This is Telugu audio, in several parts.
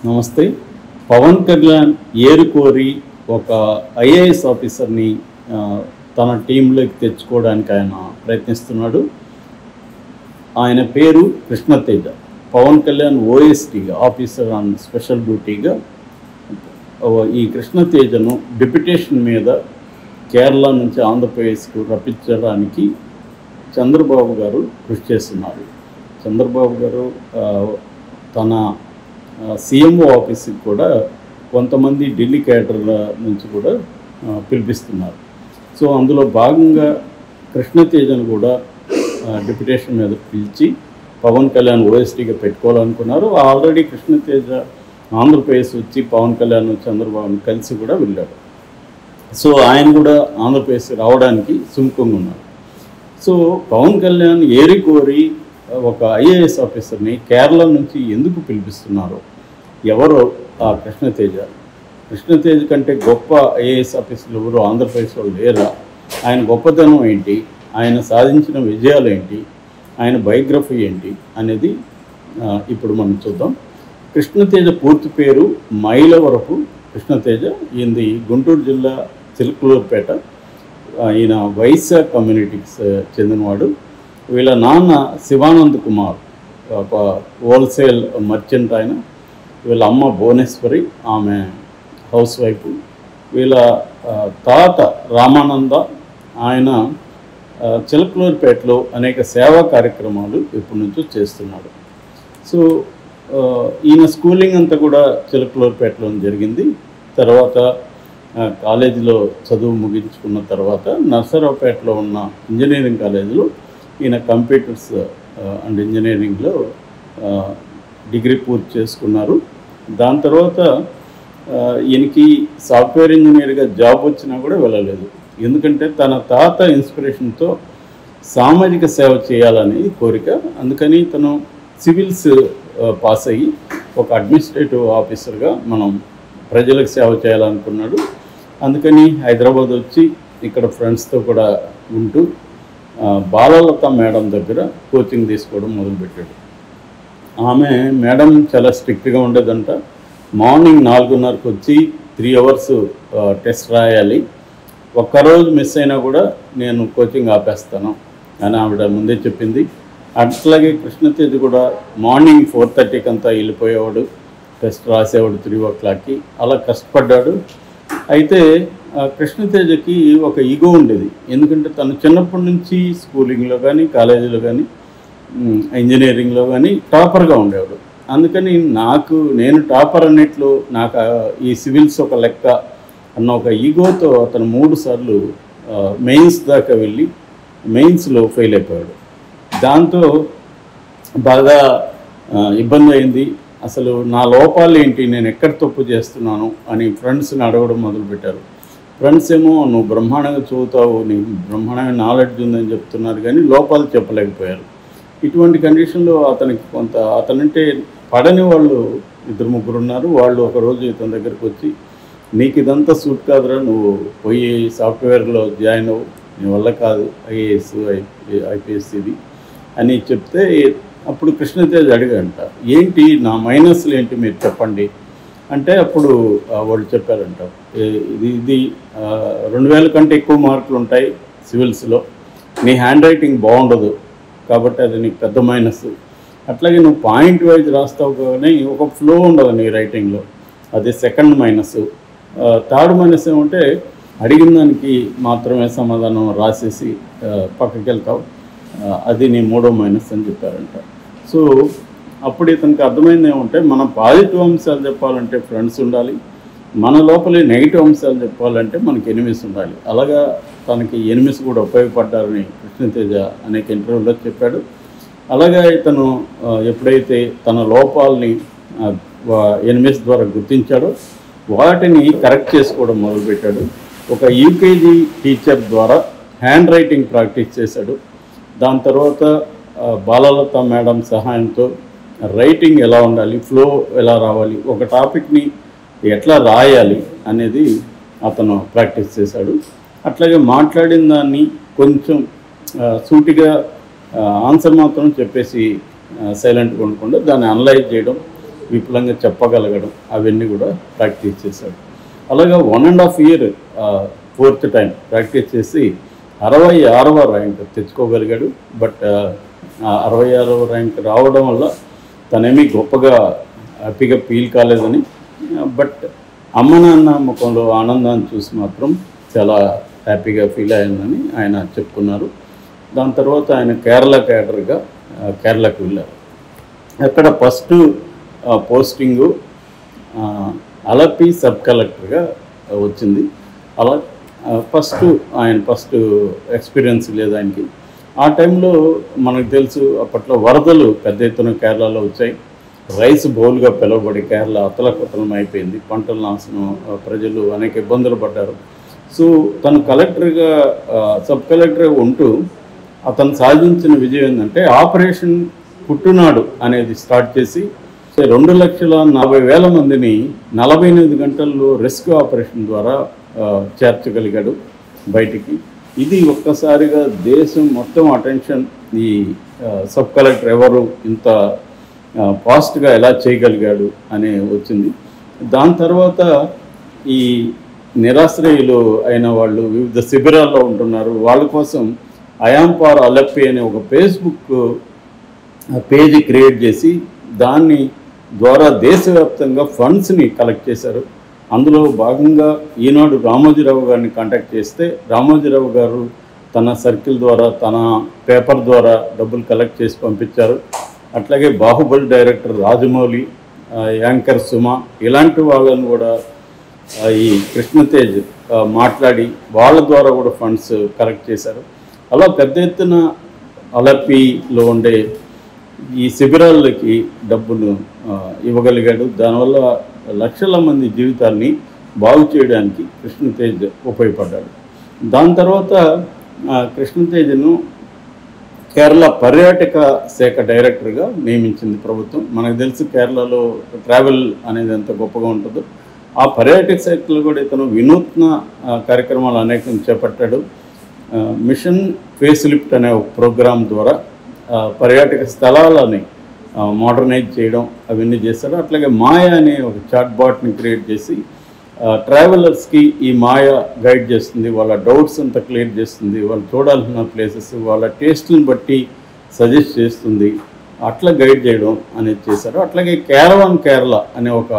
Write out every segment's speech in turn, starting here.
నమస్తే. పవన్ కళ్యాణ్ ఏరుకోరి ఒక ఐఏఎస్ ఆఫీసర్ని తన టీంలోకి తెచ్చుకోవడానికి ఆయన ప్రయత్నిస్తున్నాడు. ఆయన పేరు కృష్ణతేజ. పవన్ కళ్యాణ్ ఓఎస్టీగా, ఆఫీసర్ ఆన్ స్పెషల్ డ్యూటీగా ఈ కృష్ణతేజను డిప్యుటేషన్ మీద కేరళ నుంచి ఆంధ్రప్రదేశ్కు రప్పించడానికి చంద్రబాబు గారు కృషి చేస్తున్నారు. చంద్రబాబు గారు తన సీఎంఓ ఆఫీస్కి కూడా కొంతమంది ఢిల్లీ క్యాడర్ల నుంచి కూడా పిలిపిస్తున్నారు. సో అందులో భాగంగా కృష్ణతేజను కూడా డిప్యుటేషన్ మీద పిలిచి పవన్ కళ్యాణ్ ఓఎస్టీగా పెట్టుకోవాలనుకున్నారు. ఆల్రెడీ కృష్ణతేజ ఆంధ్రప్రదేశ్ వచ్చి పవన్ కళ్యాణ్ చంద్రబాబుని కలిసి కూడా వెళ్ళాడు. సో ఆయన కూడా ఆంధ్రప్రదేశ్ రావడానికి సుముఖంగా ఉన్నారు. సో పవన్ కళ్యాణ్ ఏరికోరి ఒక ఐఏఎస్ ఆఫీసర్ని కేరళ నుంచి ఎందుకు పిలిపిస్తున్నారు? ఎవరో ఆ కృష్ణతేజ కంటే గొప్ప ఐఏఎస్ ఆఫీసర్లు ఎవరు ఆంధ్రప్రదేశ్ వాళ్ళు లేరా? ఆయన గొప్పతనం ఏంటి, ఆయన సాధించిన విజయాలు ఏంటి, ఆయన బయోగ్రఫీ ఏంటి అనేది ఇప్పుడు మనం చూద్దాం. కృష్ణతేజ పూర్తి పేరు మైలవరపు కృష్ణతేజ. ఈయనది గుంటూరు జిల్లా చిలుకలూరుపేట. ఈయన వైశ్య కమ్యూనిటీకి చెందినవాడు. వీళ్ళ నాన్న శివానంద్ కుమార్ ఒక హోల్సేల్ మర్చెంట్ ఆయన. వీళ్ళ అమ్మ భువనేశ్వరి, ఆమె హౌస్ వైఫ్. వీళ్ళ తాత రామానంద, ఆయన చిలకలూరుపేటలో అనేక సేవా కార్యక్రమాలు ఇప్పటి నుంచో చేస్తున్నాడు. సో ఈయన స్కూలింగ్ అంతా కూడా చిలకలూరుపేటలో జరిగింది. తర్వాత కాలేజీలో చదువు ముగించుకున్న తర్వాత నర్సరావుపేటలో ఉన్న ఇంజనీరింగ్ కాలేజీలో ఈయన కంప్యూటర్స్ అండ్ ఇంజనీరింగ్లో డిగ్రీ పూర్తి చేసుకున్నారు. దాని తర్వాత ఈయనకి సాఫ్ట్వేర్ ఇంజనీర్గా జాబ్ వచ్చినా కూడా వెళ్ళలేదు. ఎందుకంటే తన తాత ఇన్స్పిరేషన్తో సామాజిక సేవ చేయాలని కోరిక. అందుకని తను సివిల్స్ పాస్ అయ్యి ఒక అడ్మినిస్ట్రేటివ్ ఆఫీసర్గా మనం ప్రజలకు సేవ చేయాలనుకున్నాడు. అందుకని హైదరాబాద్ వచ్చి ఇక్కడ ఫ్రెండ్స్తో కూడా ఉంటూ బాలలత మేడం దగ్గర కోచింగ్ తీసుకోవడం మొదలుపెట్టాడు. ఆమె మేడం చాలా స్ట్రిక్ట్గా ఉండేదంట. మార్నింగ్ 4:30కు వచ్చి 3 అవర్స్ టెస్ట్ రాయాలి, ఒక్కరోజు మిస్ అయినా కూడా నేను కోచింగ్ ఆపేస్తాను అని ఆవిడ ముందే చెప్పింది. అట్లాగే కృష్ణతేజ కూడా మార్నింగ్ 4:30కి అంతా వెళ్ళిపోయేవాడు, టెస్ట్ రాసేవాడు 3 o'clockకి. అలా కష్టపడ్డాడు. అయితే కృష్ణతేజకి ఒక ఈగో ఉండేది. ఎందుకంటే తను చిన్నప్పటి నుంచి స్కూలింగ్లో కానీ కాలేజీలో కానీ ఇంజనీరింగ్లో కానీ టాపర్గా ఉండేవాడు. అందుకని నేను టాపర్ అన్నిట్లో నాకు ఈ సివిల్స్ ఒక లెక్క అన్న ఒక ఈగోతో అతను 3 సార్లు మెయిన్స్ దాకా వెళ్ళి మెయిన్స్లో ఫెయిల్ అయిపోయాడు. దాంతో బాగా ఇబ్బంది అయింది. అసలు నా లోపాలు ఏంటి, నేను ఎక్కడ తప్పు చేస్తున్నాను అని ఫ్రెండ్స్ని అడగడం మొదలుపెట్టారు. ఫ్రెండ్స్ ఏమో నువ్వు బ్రహ్మాండంగా చదువుతావు, నీకు బ్రహ్మాండంగా నాలెడ్జ్ ఉందని చెప్తున్నారు, కానీ లోపాలు చెప్పలేకపోయారు. ఇటువంటి కండిషన్లో అతనికి అతనంటే పడని వాళ్ళు 2-3 ఉన్నారు. వాళ్ళు ఒకరోజు ఇతని దగ్గరికి వచ్చి, నీకు ఇదంతా సూట్ కాదురా, నువ్వు పోయి సాఫ్ట్వేర్లో జాయిన్ అవ్వు, నీ వల్ల కాదు ఐఏఎస్ ఐపీఎస్ ఇది అని చెప్తే, అప్పుడు కృష్ణతేజ అడిగాడంట, ఏంటి నా మైనస్లు ఏంటి మీరు చెప్పండి అంటే, అప్పుడు వాళ్ళు చెప్పారంట, ఇది 2000 కంటే ఎక్కువ మార్కులు ఉంటాయి సివిల్స్లో, నీ హ్యాండ్ రైటింగ్ బాగుండదు కాబట్టి అది నీకు పెద్ద మైనస్. అట్లాగే నువ్వు పాయింట్ వైజ్ రాస్తావు కానీ ఒక ఫ్లో ఉండదు నీ రైటింగ్లో, అది సెకండ్ మైనస్. థర్డ్ మైనస్ ఏమంటే అడిగిన దానికి మాత్రమే సమాధానం రాసేసి పక్కకి వెళ్తావు, అది నీ 3వ మైనస్ అని చెప్పారంట. సో అప్పుడు ఇతనికి అర్థమైంది ఏమంటే, మనం పాజిటివ్ అంశాలు చెప్పాలంటే ఫ్రెండ్స్ ఉండాలి, మన లోపలే నెగిటివ్ అంశాలు చెప్పాలంటే మనకి ఎనిమిస్ ఉండాలి. అలాగా తనకి ఎనిమిస్ కూడా ఉపయోగపడ్డారని కృష్ణతేజ అనేక ఇంటర్వ్యూలో చెప్పాడు. అలాగా ఇతను ఎప్పుడైతే తన లోపాలని ఎనిమిస్ ద్వారా గుర్తించాడో వాటిని కరెక్ట్ చేసుకోవడం మొదలుపెట్టాడు. ఒక యూకేజీ టీచర్ ద్వారా హ్యాండ్ రైటింగ్ ప్రాక్టీస్ చేశాడు. దాని తర్వాత బాలలత మేడం సహాయంతో రైటింగ్ ఎలా ఉండాలి, ఫ్లో ఎలా రావాలి, ఒక టాపిక్ని ఎట్లా రాయాలి అనేది అతను ప్రాక్టీస్ చేశాడు. అట్లాగే మాట్లాడిన దాన్ని కొంచెం సూటిగా ఆన్సర్ మాత్రం చెప్పేసి సైలెంట్గా ఉండకుండా దాన్ని అనలైజ్ చేయడం, విపులంగా చెప్పగలగడం అవన్నీ కూడా ప్రాక్టీస్ చేశాడు. అలాగా 1.5 year 4th టైం ప్రాక్టీస్ చేసి 66వ ర్యాంక్ తెచ్చుకోగలిగాడు. బట్ 66వ ర్యాంక్ రావడం వల్ల తనేమీ గొప్పగా హ్యాపీగా ఫీల్ కాలేదని, బట్ అమ్మ నాన్న ముఖంలో ఆనందాన్ని చూసి మాత్రం చాలా హ్యాపీగా ఫీల్ అయ్యిందని ఆయన చెప్పుకున్నారు. దాని తర్వాత ఆయన కేరళ క్యాడర్గా కేరళకు వెళ్ళారు. అక్కడ ఫస్ట్ పోస్టింగు అలపి సబ్ కలెక్టర్గా వచ్చింది. అలా ఫస్ట్ ఎక్స్పీరియన్స్ లేదు ఆయనకి. ఆ టైంలో మనకు తెలుసు అప్పట్లో వరదలు పెద్ద ఎత్తున కేరళలో వచ్చాయి. రైస్ బౌల్గా పిలువబడి కేరళ అతలకుతలం అయిపోయింది. పంటల నాశనం, ప్రజలు అనేక ఇబ్బందులు పడ్డారు. సో తను కలెక్టర్గా సబ్ కలెక్టర్గా ఉంటూ అతను సాధించిన విజయం ఏంటంటే ఆపరేషన్ పుట్టునాడు అనేది స్టార్ట్ చేసి 2,40,000 మందిని 48 గంటల్లో రెస్క్యూ ఆపరేషన్ ద్వారా చేర్చగలిగాడు బయటికి. ఇది ఒక్కసారిగా దేశం మొత్తం అటెన్షన్ ఈ సబ్ కలెక్టర్ ఎవరు ఇంత ఫాస్ట్గా ఎలా చేయగలిగాడు అని వచ్చింది. దాని తర్వాత ఈ నిరాశ్రయులు అయిన వాళ్ళు వివిధ శిబిరాల్లో ఉంటున్నారు. వాళ్ళ కోసం ఐయామ్ ఫర్ అలప్పి అనే ఒక ఫేస్బుక్ పేజీ క్రియేట్ చేసి దాన్ని ద్వారా దేశవ్యాప్తంగా ఫండ్స్ని కలెక్ట్ చేశారు. అందులో భాగంగా ఈనాడు రామోజీరావు గారిని కాంటాక్ట్ చేస్తే రామోజీరావు గారు తన సర్కిల్ ద్వారా తన పేపర్ ద్వారా డబ్బులు కలెక్ట్ చేసి పంపించారు. అట్లాగే బాహుబలి డైరెక్టర్ రాజమౌళి, యాంకర్ సుమ ఇలాంటి వాళ్ళని కూడా ఈ కృష్ణతేజ్ మాట్లాడి వాళ్ళ ద్వారా కూడా ఫండ్స్ కలెక్ట్ చేశారు. అలా పెద్ద ఎత్తున అలపిలో ఉండే ఈ శిబిరాలకి డబ్బును ఇవ్వగలిగాడు. దానివల్ల లక్షల మంది జీవితాన్ని బాగు చేయడానికి కృష్ణతేజ్ ఉపయోగపడ్డాడు. దాని తర్వాత కృష్ణతేజ్ను కేరళ పర్యాటక శాఖ డైరెక్టర్గా నియమించింది ప్రభుత్వం. మనకు తెలుసు కేరళలో ట్రావెల్ అనేది ఎంత గొప్పగా ఉంటుందో. ఆ పర్యాటక శాఖలో కూడా ఇతను వినూత్న కార్యక్రమాలు అనేకం చేపట్టాడు. మిషన్ ఫేస్ లిఫ్ట్ అనే ఒక ప్రోగ్రాం ద్వారా పర్యాటక స్థలాలని మోడర్నైజ్ చేయడం అవన్నీ చేశారు. అట్లాగే మాయ అనే ఒక చాట్ బాట్ని క్రియేట్ చేసి ట్రావెలర్స్కి ఈ మాయ గైడ్ చేస్తుంది, వాళ్ళ డౌట్స్ అంతా క్లియర్ చేస్తుంది, వాళ్ళు చూడాల్సిన ప్లేసెస్ వాళ్ళ టేస్ట్ని బట్టి సజెస్ట్ చేస్తుంది, అట్లా గైడ్ చేయడం అనేది చేశారు. అట్లాగే క్యారవాన్ కేరళ అనే ఒక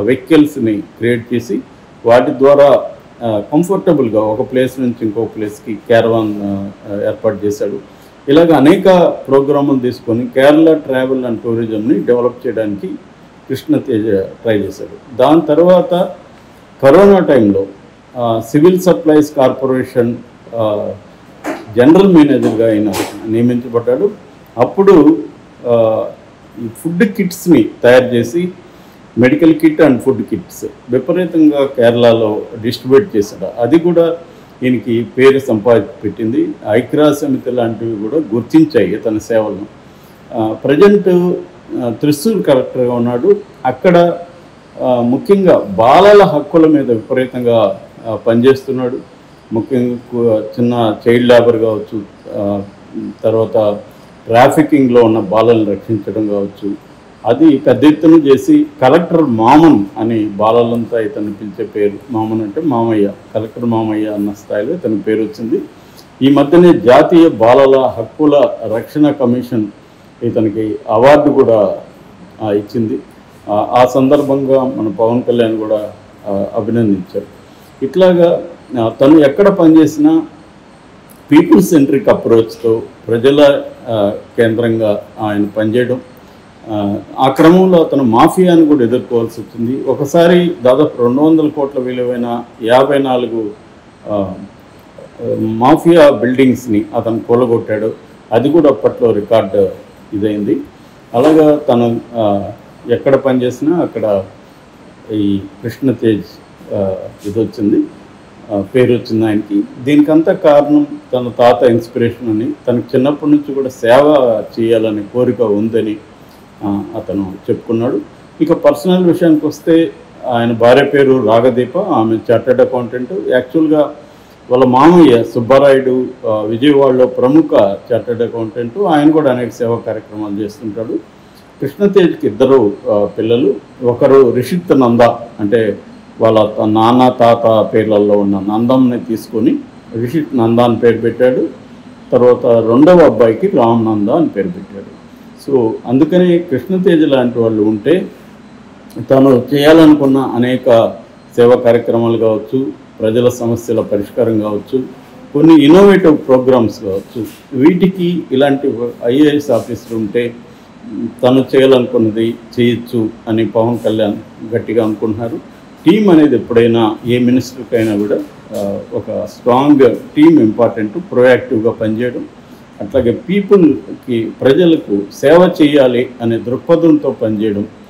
వెహికల్స్ని క్రియేట్ చేసి వాటి ద్వారా కంఫర్టబుల్గా ఒక ప్లేస్ నుంచి ఇంకో ప్లేస్కి క్యారవాన్ ఏర్పాటు చేశాడు. ఇలాగ అనేక ప్రోగ్రాములు తీసుకొని కేరళ ట్రావెల్ అండ్ టూరిజంని డెవలప్ చేయడానికి కృష్ణతేజ్ ట్రై చేశాడు. దాని తర్వాత కరోనా టైంలో సివిల్ సప్లైస్ కార్పొరేషన్ జనరల్ మేనేజర్గా ఆయన నియమించబడ్డాడు. అప్పుడు ఈ ఫుడ్ కిట్స్ని తయారు చేసి medical kit and food kits విపరీతంగా కేరళలో డిస్ట్రిబ్యూట్ చేశాడు. అది కూడా ఈయనకి పేరు సంపాదించి ఐక్యరాజ్య సమితి లాంటివి కూడా గుర్తించాయి తన సేవలను. ప్రజెంట్ త్రిశూర్ కలెక్టర్గా ఉన్నాడు. అక్కడ ముఖ్యంగా బాలల హక్కుల మీద విపరీతంగా పనిచేస్తున్నాడు. ముఖ్యంగా చిన్న చైల్డ్ లేబర్ కావచ్చు, తర్వాత ట్రాఫికింగ్లో ఉన్న బాలలను రక్షించడం కావచ్చు, అది పెద్ద ఎత్తున చేసి కలెక్టర్ మామన్ అని బాలలంతా ఇతను పిలిచే పేరు. మామన్ అంటే మామయ్య, కలెక్టర్ మామయ్య అన్న స్థాయిలో ఇతని పేరు వచ్చింది. ఈ మధ్యనే జాతీయ బాలల హక్కుల రక్షణ కమిషన్ ఇతనికి అవార్డు కూడా ఇచ్చింది. ఆ సందర్భంగా మన పవన్ కళ్యాణ్ కూడా అభినందించారు. ఇట్లాగా తను ఎక్కడ పనిచేసినా పీపుల్ సెంట్రిక్ అప్రోచ్తో ప్రజల కేంద్రంగా ఆయన పనిచేయడం. ఆ క్రమంలో అతను మాఫియాను కూడా ఎదుర్కోవాల్సి వచ్చింది. ఒకసారి దాదాపు 200 కోట్ల విలువైన 54 మాఫియా బిల్డింగ్స్ని అతను కూలగొట్టాడు. అది కూడా అప్పట్లో రికార్డు ఇదైంది. అలాగా తను ఎక్కడ పనిచేసినా అక్కడ ఈ కృష్ణతేజ్ ఇది వచ్చింది, పేరు వచ్చింది ఆయనకి. దీనికంతా కారణం తన తాత ఇన్స్పిరేషన్ అని, తనకు చిన్నప్పటి నుంచి కూడా సేవ చేయాలనే కోరిక ఉందని అతను చెప్పుకున్నాడు. ఇక పర్సనల్ విషయానికి వస్తే ఆయన భార్య పేరు రాగదీప, ఆమె చార్టెడ్ అకౌంటెంట్. యాక్చువల్గా వాళ్ళ మామయ్య సుబ్బారాయుడు విజయవాడలో ప్రముఖ చార్టెడ్ అకౌంటెంట్. ఆయన కూడా అనేక సేవా కార్యక్రమాలు చేస్తుంటాడు. కృష్ణతేజ్కి ఇద్దరు పిల్లలు. ఒకరు రిషిత్ నంద, అంటే వాళ్ళ నాన్న తాత పేర్లలో ఉన్న నందంని తీసుకొని రిషిత్ నంద అని పేరు పెట్టాడు. తర్వాత రెండవ అబ్బాయికి రామ్ నంద అని పేరు పెట్టాడు. సో అందుకని కృష్ణతేజ్ లాంటి వాళ్ళు ఉంటే తను చేయాలనుకున్న అనేక సేవా కార్యక్రమాలు కావచ్చు, ప్రజల సమస్యల పరిష్కారం కావచ్చు, కొన్ని ఇన్నోవేటివ్ ప్రోగ్రామ్స్ కావచ్చు, వీటికి ఇలాంటి ఐఏఎస్ ఆఫీసర్ ఉంటే తను చేయాలనుకున్నది చేయొచ్చు అని పవన్ కళ్యాణ్ గట్టిగా అనుకుంటున్నారు. టీం అనేది ఎప్పుడైనా ఏ మినిస్టర్కైనా కూడా ఒక స్ట్రాంగ్ టీం ఇంపార్టెంట్, ప్రొయాక్టివ్గా పనిచేయడం, అట్లాగే పీపుల్కి ప్రజలకు సేవ చేయాలి అనే దృక్పథంతో పనిచేయడం